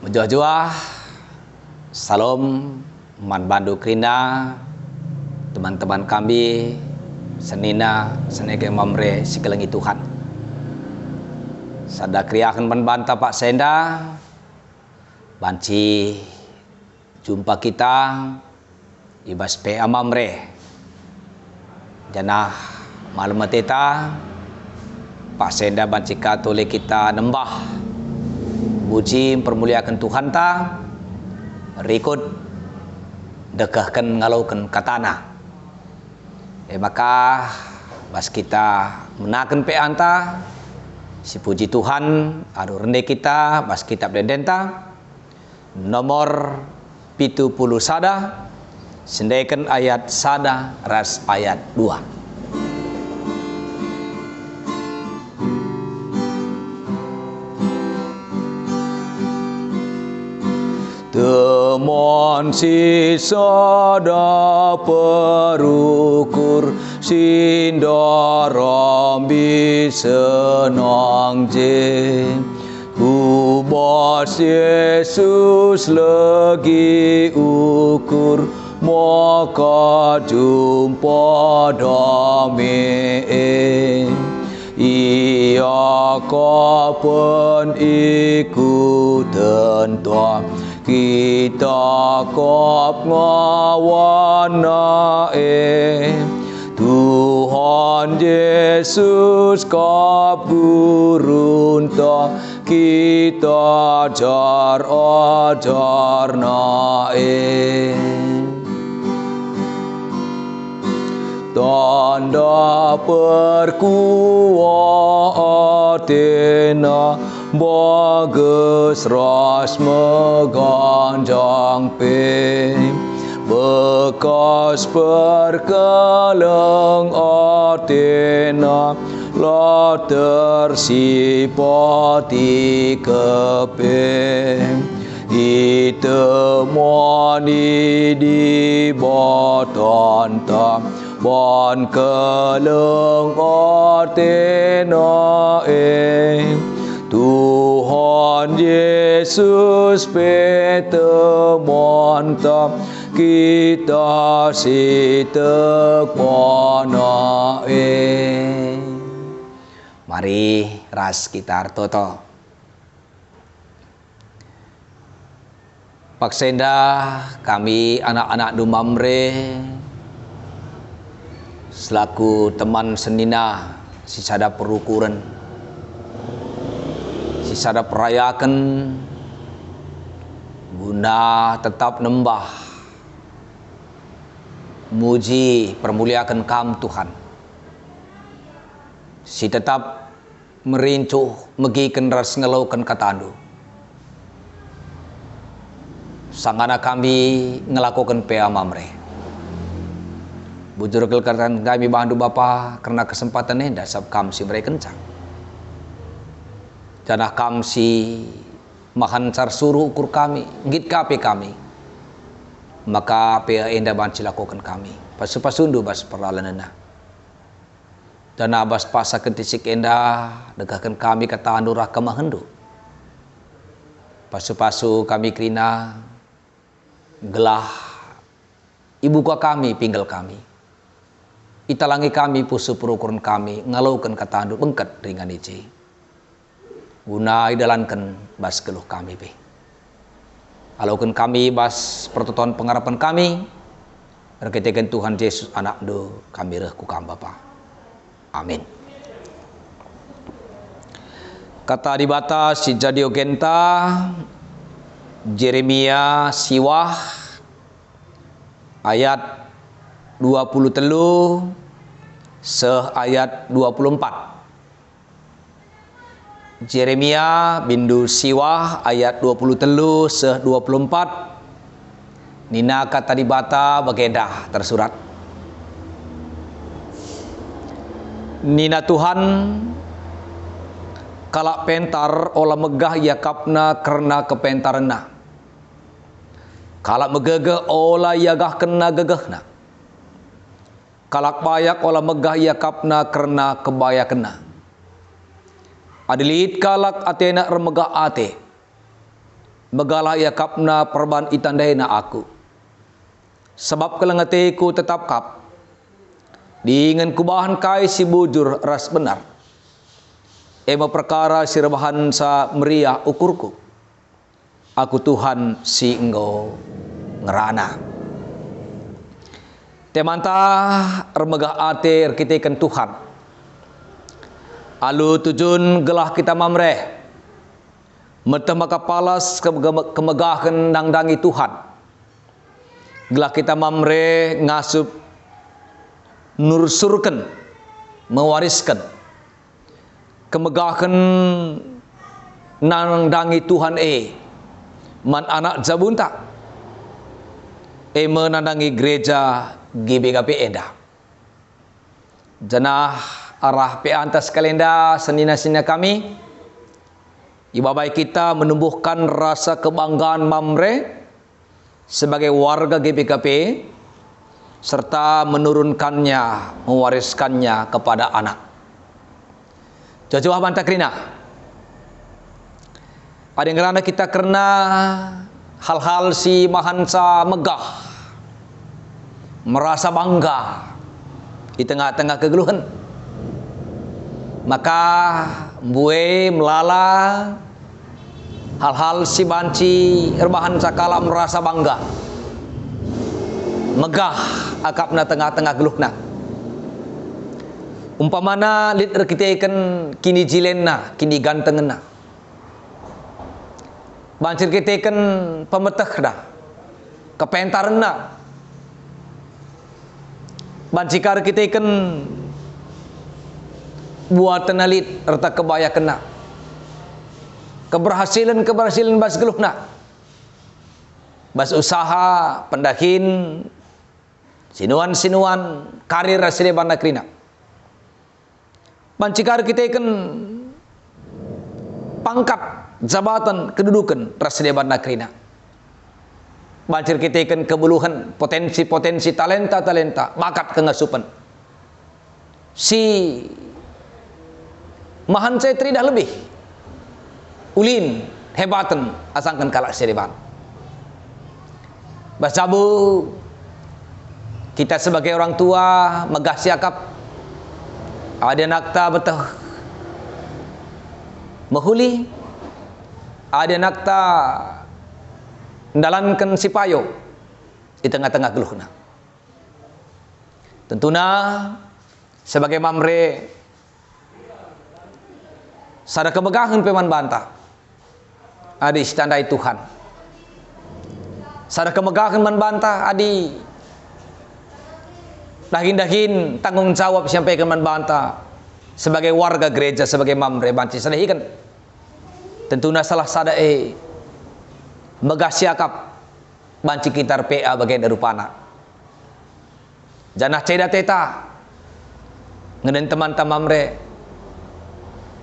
Menjuah-juah, salam, man bandu krina, teman-teman kami, senina, senege mamre sikelengi Tuhan. Sada kriakan banbanta Pak Senda, banci jumpa kita, ibas PA mamre, janah malam mateta, Pak Senda banci katolik kita nembah. Puji permuliakan Tuhan ta, rikut dekahkan ngalaukan katana. Maka bas kita menakan peanta, si puji Tuhan, adu rende kita, bas kitab dendenta, nomor 70 sada, sendaikan ayat sada ras ayat 2. Temon si sada perukur sindaram bisenang je ubas Yesus lagi ukur maka jumpa damai ia kapan ikutan tua kita kop ngawana Tuhan Yesus kop gurunta kita ajar tanda perkuatena bagus ras meganjang pe bekas perkeleng atena la tersipati kepe ditemani di batanta ban keleng atena Tuhan Yesus petemanta kita sitekwana Mari ras kita toto Pak Senda kami anak-anak Dumamre selaku teman senina sisada perukuran sisada perayakan guna tetap nembah muji permuliakan kam Tuhan si tetap merincuh megikan ras ngelaukan katandu sangana kami ngelakukan pea mamre bujur kelkatan kami bantu Bapa karena kesempatan ini dasab kam si mereka kencang janah kam si mahan car suruh ukur kami ngit kape kami maka pea enda banci lakukan kami pasu-pasundu bas perlalanana dan abas pasa kentisik enda degahkan kami kata andurah kemahendu pasu-pasu kami krina gelah ibuka kami pinggal kami italangi kami pusu perukuran kami ngalaukan kata andur bengket ringan ici guna idalankan bas keluh kami be alaukan kami bas pertoton pengharapan kami berketekan Tuhan Yesus anak do kami rehku kam Bapa amin. Kata di batas si jadi ogenta Jeremia siwah ayat 23 ayat 24 Jeremia bindu siwah ayat 23 24 nina kata di bata bagendah tersurat nina Tuhan kalak pentar olah megah yakapna karena kepentarna kalak megegeh olah yagah kena gegehna kalak bayak olah megah yakapna karena kebaya kena Adilit kalak atena remegah ate Begalah ia kapna perban itandaina aku. Sebab kelengetiku tetap kap. Diingin kubahan kai si bujur ras benar. Ema perkara si rebahan sa meriah ukurku. Aku Tuhan si engkau ngerana. Temantah remegah ate kita Tuhan. Alu tujun gelah kita mamreh. Metah maka palas kemegahan dangdangi Tuhan. Gelah kita mamreh ngasup nursurkan mewariskan kemegahan nangdangi Tuhan man anak zabunta menandangi gereja GBKP Enda janah arah pe antas kalenda senina-senina kami ibabai kita menumbuhkan rasa kebanggaan mamre sebagai warga GBKP serta menurunkannya, mewariskannya kepada anak. Jauh-jauh bantakrina. Ada yang kerana kita karena hal-hal si mahansa megah, merasa bangga di tengah-tengah kegeluhan. Maka bue melala hal-hal si banci erbahan sakala merasa bangga, megah akapna tengah-tengah geluhna. Umpamana liter kita ikan kini jilenna, kini gantengna. Bancir kita ikan pemeteh dah, kepentarna. Bancikar kita ikan buat tenalit serta kebaya kena. Keberhasilan bas geluhna. Bas usaha pendahin sinuan karir rasile bandakrina. Bancikar kita ikan pangkat jabatan kedudukan rasile bandakrina. Bancir kita ikan kebuluhan potensi talenta bakat kengasupan. Si mahan saya tidak lebih ulin hebatan asangkan kalak seriban. Basabu kita sebagai orang tua megah siakap ada nakta betah mahuli ada nakta ndalankan sipayo di tengah-tengah geluhna. Tentuna sebagai mamre sada kemegahan peman bantah ada istandai Tuhan. Sada kemegahan man bantah adi dahin tanggung jawab sampai ke man bantah sebagai warga gereja sebagai mamre banci sadahikan. Tentunya salah sada megah siakap banci kitar PA bagian darupana. Janah ceda teta ngeden teman mamre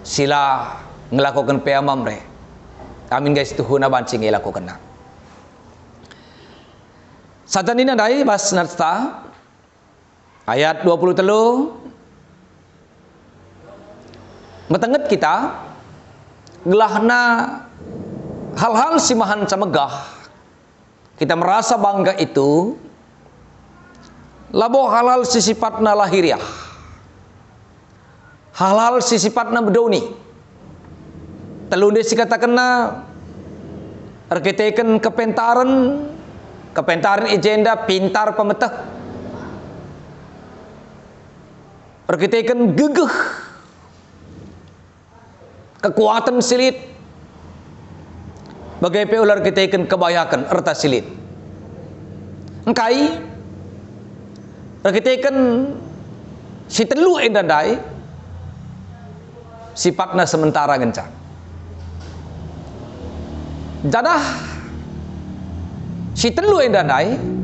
sila ngelakukan PA mamre. Amin guys tuhuna banci ngelakukan. Satan ini dai bas narsta ayat 20 telu metenget kita gelahna hal-hal si mahan camegah kita merasa bangga itu labo halal si sifatna lahiriah halal si sifatna bedoni telunde si katakanna arkiteken kepentaran agenda pintar pemeteh arkiteken gegeh kekuatan silit bagai peular arkiteken kebayakan erta silit engkai arkiteken si telu endandai sifatna sementara gencang jadah si telu endandai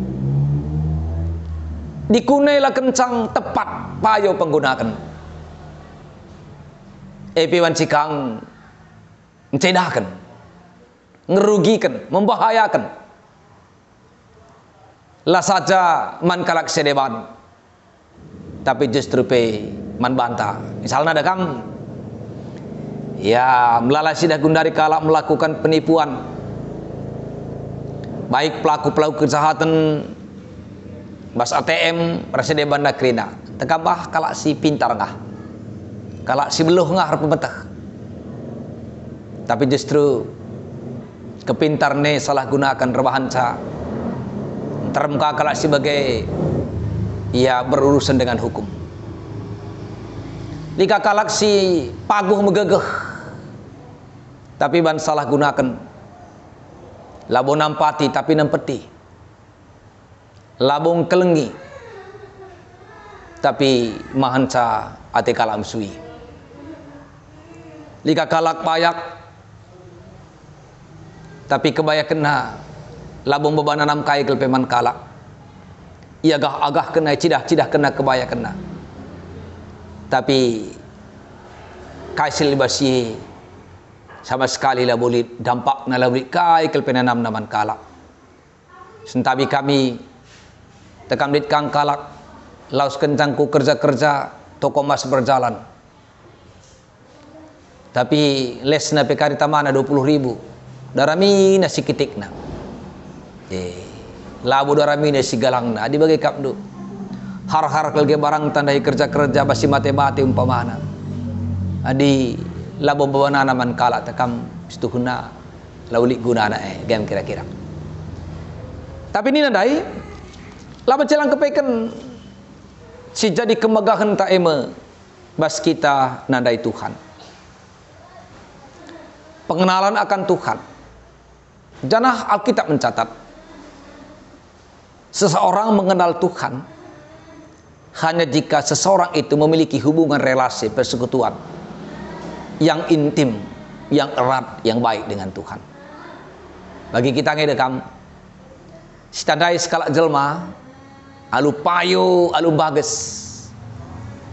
dikunailah kencang tepat payo penggunakan epiwan cikang mencedakan ngerugikan membahayakan lah saja man kalak sedeban tapi justru pe man bantah misalnya ada kam ya melalasi dah gundari kalak melakukan penipuan baik pelaku-pelaku kejahatan bas ATM resede banda krina tekabah kalak si pintar ngah, kalak si beluh ngah pemetah, tapi justru kepintarne salah gunakan rebahan sa termuka kalak sebagai ia berurusan dengan hukum. Lika kalak si paguh megegeh, tapi ban salah gunakan labo nampati tapi nampeti, labong kelengi tapi mahanca ate kalam sui. Lika kalak payak tapi kebaya kena labong bebana nam kai kelpeman kalak, ia agah kena cidah kena kebaya kena, tapi kaisil libasi sama sekali lah boleh dampak na boleh kai kelpenanam naman kalak. Sentabi kami tekam dit kang kalak laus kencangku kerja toko mas berjalan, tapi les na pekari tamana 20.000 darami na sikitik na labu darami na sigalang na di bagai kapdu har kelge barang tandai kerja basi mate umpamana adi labo bawana naman kala tekam stuhuna laulik guna na game kira-kira. Tapi ini nandai laba celang kepeken si jadi kemegahan tak eme bas kita nandai Tuhan, pengenalan akan Tuhan. Janah Alkitab mencatat seseorang mengenal Tuhan hanya jika seseorang itu memiliki hubungan relasi persekutuan yang intim, yang erat, yang baik dengan Tuhan. Bagi kita ngedekam standai skala jelma alu payo alu bagus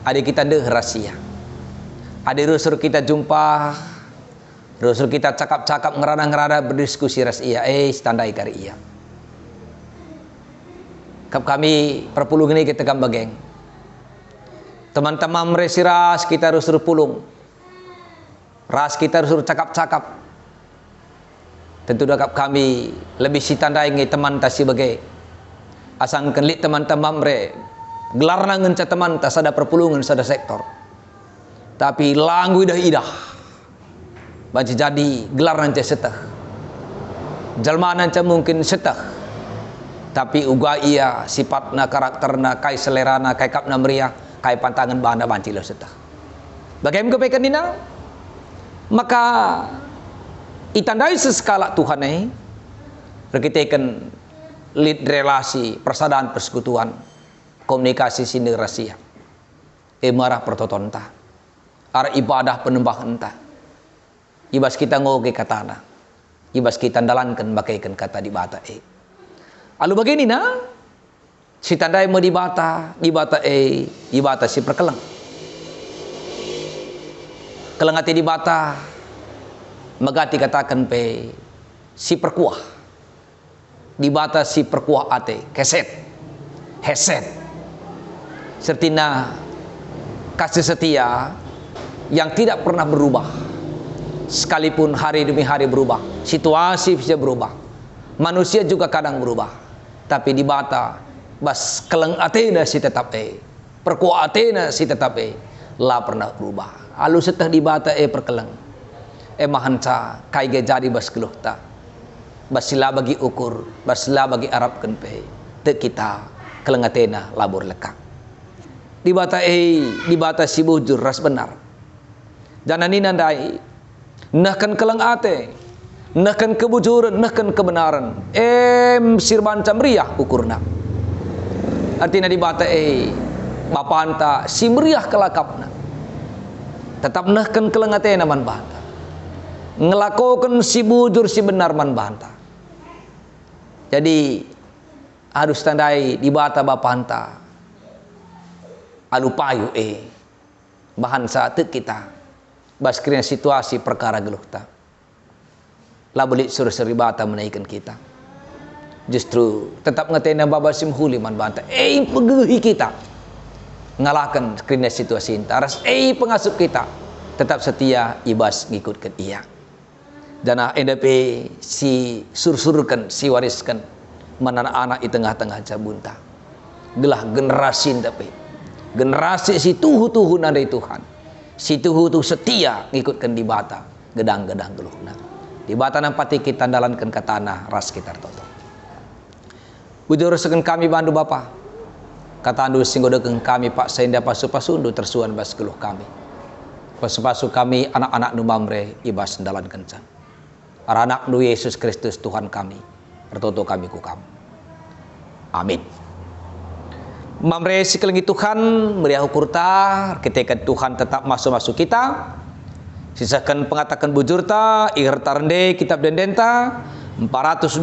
adik kita deh rahasia, adik rusur kita jumpa, rusur kita cakap ngerada berdiskusi rahasia standai kari iya kap kami perpulung ini kita gambageng teman-teman meresiras kita rusur pulung ras kita rusur cakap tentu dakap kami lebih si tandai ngi teman tasi bagai asang kenlit teman-teman mere gelar nangen teman tas ada perpulungan sada sektor, tapi langgu idah baca jadi gelar nanti setah jalma nanti mungkin setah, tapi uga ia sifatna karakterna kai selerana kai kapna meriah kai pantangan banda banci lo setah. Bagaimana kepekan dina? Maka itandai seskala Tuhan berkitakan lead relasi persadaan persekutuan komunikasi sini rahasia marah pertotonta arah ibadah penembah entah ibas kita ngoge katana ibas kita dalankan bakaikan kata di bata alu begini na si tandai mau di bata si perkelang kelengati di bata megati katakan pe si perkuah di bata si perkuah ate keset heset sertina kasih setia yang tidak pernah berubah sekalipun hari demi hari berubah, situasi bisa berubah, manusia juga kadang berubah, tapi di bata bas keleng atena si tetap perkuah atena si tetap la pernah berubah. Alu setah di bata perkeleng mahanca kai ge jadi bas keluhta basila bagi ukur basila bagi arab kenpe te kita keleng atena labur lekak di bata si bujur ras benar janani nandai nahkan keleng ate nahkan kebujuran nahkan kebenaran sirban camriah ukurna artinya di bata bapa anta si meriah kelakapna tetap nahkan keleng atena man banta ngelakokan si bujur si benar man banta. Jadi harus tandai di bata bapanta adu payu bahan saat kita baskirnya situasi perkara geluhta lah belik suri bata menaikkan kita justru tetap ngetena baba simhuli man banta pegehi kita ngalahkan skrinya situasi intaras pengasup kita tetap setia ibas ngikutkan iya Jana endape si sursurkan si wariskan mana anak di tengah-tengah jabunta. Gelah generasi endape. Generasi si tuhu nadai Tuhan. Si tuhu setia ngikutkan di bata gedang-gedang geluhna. Di bata nampati kita dalankan ke tanah ras kita toto. Bujur segen kami bandu Bapa. Kata andu singgodeken kami Pak seinda pasu-pasundu tersuan bas geluh kami. Pasu-pasu kami anak-anak nu mamre ibas dalan kencan. Anak nu Yesus Kristus Tuhan kami. Pertoto kami ku kamu. Amin. Mamre sikelengi Tuhan meriah ukurta ketika Tuhan tetap masuk kita. Sisakan pengatakan bujurta iharta rende kitab dendenta 420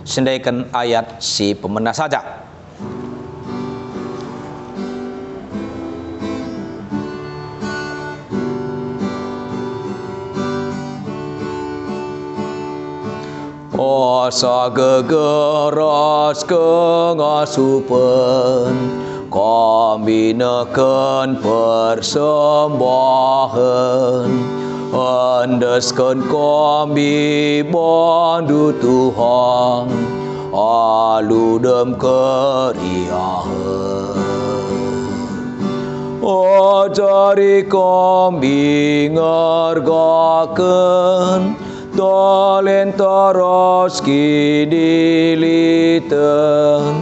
sendaikan ayat si pemena saja. Asa gegeras kengasupen kami neken persembahan andeskan kami bandu Tuhan aludem keriahan ajari kami ngargaken talenta roski diliten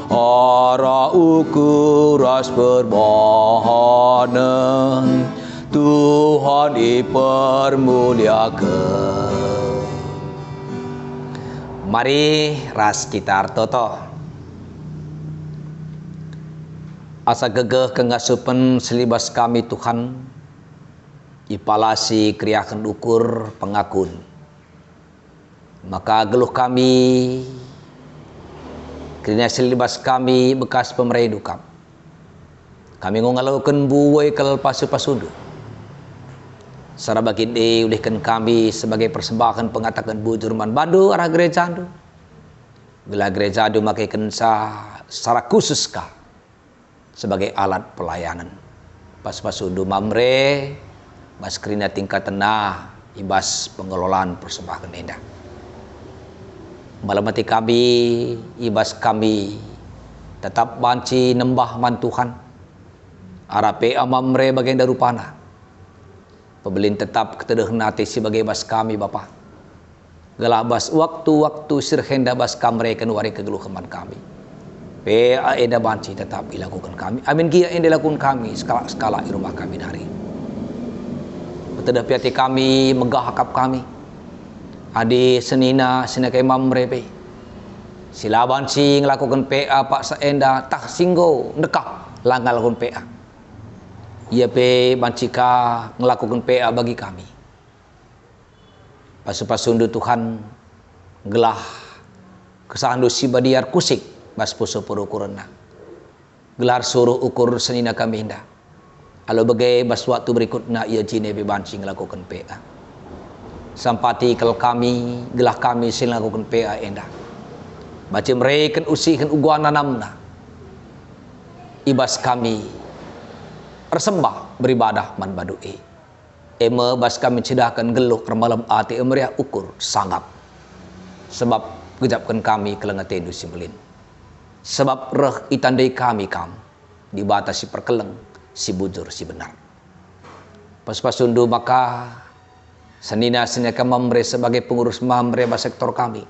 ara ukuras permohonan Tuhan dipermuliakan. Mari ras kita artoto asa gegeh kengasupen selibas kami Tuhan ipalasi kriakan ukur pengakun. Maka geluh kami kiranya selibas kami bekas pemerai dukam. Kami ngalaukan buai kel pasu-pasudu. Sarabagin ulihkan kami sebagai persembahan pengatakan bujur man bandu arah gereja andu. Bila gereja andu makai kensa secara khusus kah sebagai alat pelayanan. Pas-pasudu mamre mas krina tingkat tenah ibas pengelolaan persembahan endah. Malamati kami, ibas kami tetap banci nembah man Tuhan. Arape amamre bagian darupana. Pebelin tetap ketedehna sebagai bas kami Bapa. Gelabas waktu-waktu sirhenda bas kamre kenuari kegeluh keman kami. Pea enda banci tetap dilakukan kami. Amin kia enda dilakukan kami skala-skala di rumah kami dari. Betedah piati kami megah hakap kami. Adi senina sinakai mamrepe silaban si ngelakukan PA pak saenda tak singgo nekap langgal lakukan PA ia pe bancika ngelakukan PA bagi kami pasu-pasundu Tuhan gelah kesandu si badiar kusik bas puso purukurena gelar suruh ukur senina kami indah alo bagai bas waktu berikutnya ia jine pe banci ngelakukan PA sampati kalau kami gelah kami sila lakukan PA endah baca mereka usikan uguana namna ibas kami persembah beribadah man badu'i eme bas kami cidahkan geluh remalam ati emeriah ukur sanggap sebab gejapkan kami kelengate du simbelin sebab reh itandai kami kam dibatasi perkeleng si bujur si benar pas-pasundu maka senina senyaka mamre sebagai pengurus mamre sektor kami.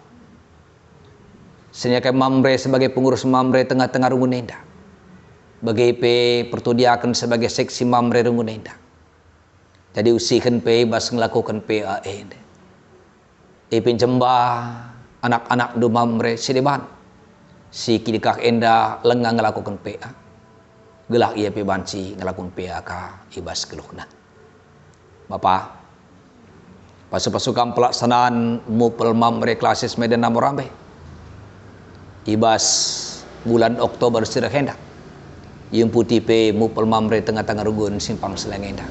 Senyaka mamre sebagai pengurus mamre tengah-tengah Rungunenda. Bagi pe pertudiakan sebagai seksi mamre Rungunenda. Jadi usikan pe bas ngelakukan PAE. Ipin jembah anak-anak du mamre sideban. Si kidikak enda lengang ngelakukan PA. Gelah ia pe banci ngelakukan PAK ibas keluhna. Bapak pasukan pelaksanaan mupel mamre klasis Medan Namorambe ibas bulan Oktober sirahenda yang putih pe mupel mamre tengah-tengah rugun simpang selengenda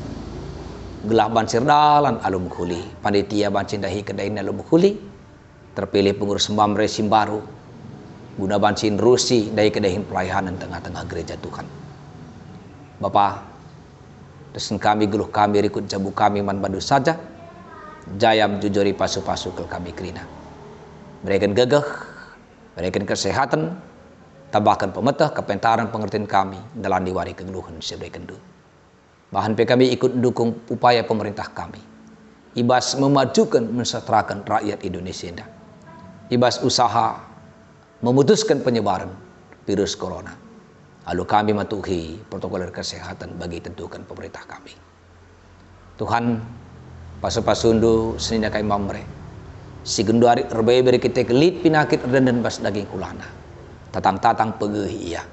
gelah bancir dalan alum kuli panitia bancin dahi kedain alum kuli terpilih pengurus mamre simbaru guna bancin rusi dahi kedahin pelayanan tengah-tengah gereja Tuhan Bapak desen kami geluh kami rikut jabu kami man bandu saja Jayam jujuri pasu-pasu ke kami kerina. Berikan gagah, berikan kesehatan, tambahkan pemetah kepentaran pengertian kami dalam diwari kegeluhan seberikan du. Bahan kami ikut mendukung upaya pemerintah kami. Ibas memajukan mensejahterakan rakyat Indonesia. Ibas usaha memutuskan penyebaran virus corona. Lalu kami mematuhi protokol kesehatan bagi tentukan pemerintah kami. Tuhan, pasu-pasundu senina kai mamre. Si genduari erbai beri kita kelit penyakit dan bas daging kulana. Tatang-tatang pegih iya.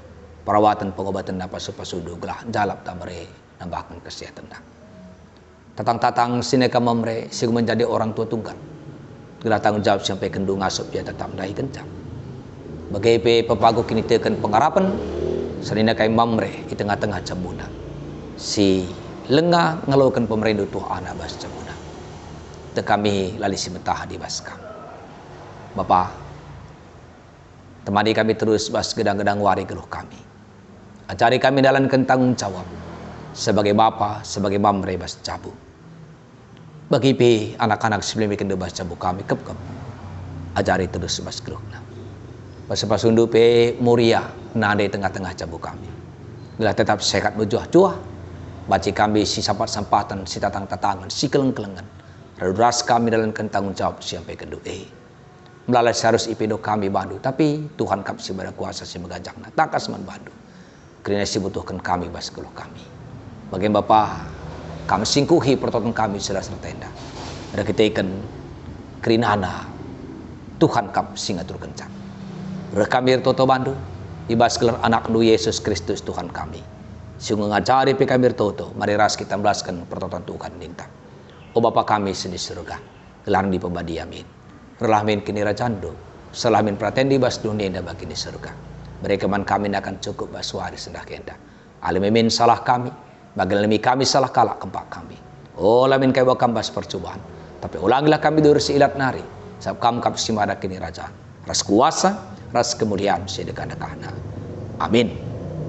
Perawatan pengobatan na pasu-pasundu gelah jalap tamre nambahkan kesehatan dah. Tatang-tatang sineka mamre si menjadi orang tua tunggal. Gelah tanggung jawab sampai kendu ngasup ya tetap dai kencang. Bagai pepagu kini tekan pengharapan senina kai mamre di tengah-tengah cemuna. Si lengah ngeluhkan pemerintah Tuhan bas cemuna. Kami lali si betah di baskam. Bapak, temani kami terus bas gedang-gedang wari geluh kami. Ajari kami dalam tanggung jawab sebagai bapa, sebagai mamre bas cabu. Bagi anak-anak sebelum bikin bas cabu kami kep. Ajari terus bas geluhna. Bas pasundu muria nade tengah-tengah cabu kami. Bila tetap sehat berjuah-juah. Baci kami si sampat-sampatan, si tatang-tatangan, si keleng-kelengan. Ras kami dalam tanggung jawab sampai kedua. Melalui seharus ipido kami bandu. Tapi Tuhan kap si pada kuasa si megajakna. Takas man bandu. Kerana si butuhkan kami bas keluh kami. Bagaimana Bapa, kami singkuhi pertolongan kami sudah sertenda. Ada kita ikan kerinana. Tuhan kap si ngatur kencang. Rekami toto bandu. Ibas kelar anak nu Yesus Kristus Tuhan kami. Sungguh ngajari kami toto. Mari ras kita belaskan pertolongan Tuhan nintang. O Bapa kami di surga, gelang di pembadi amin. Relahmin kini rajando, selamin pratendi bas dunia dan bagi di surga. Mereka man kami akan cukup bas wari sendah kenda. Alimin salah kami, bagi lemi kami salah kalak kempak kami. O lamin kaya wakam bas percobaan. Tapi ulangilah kami durus ilat nari, sebab kam kap simada kini rajaan. Ras kuasa, ras kemuliaan sedekah-dekahna. Amin.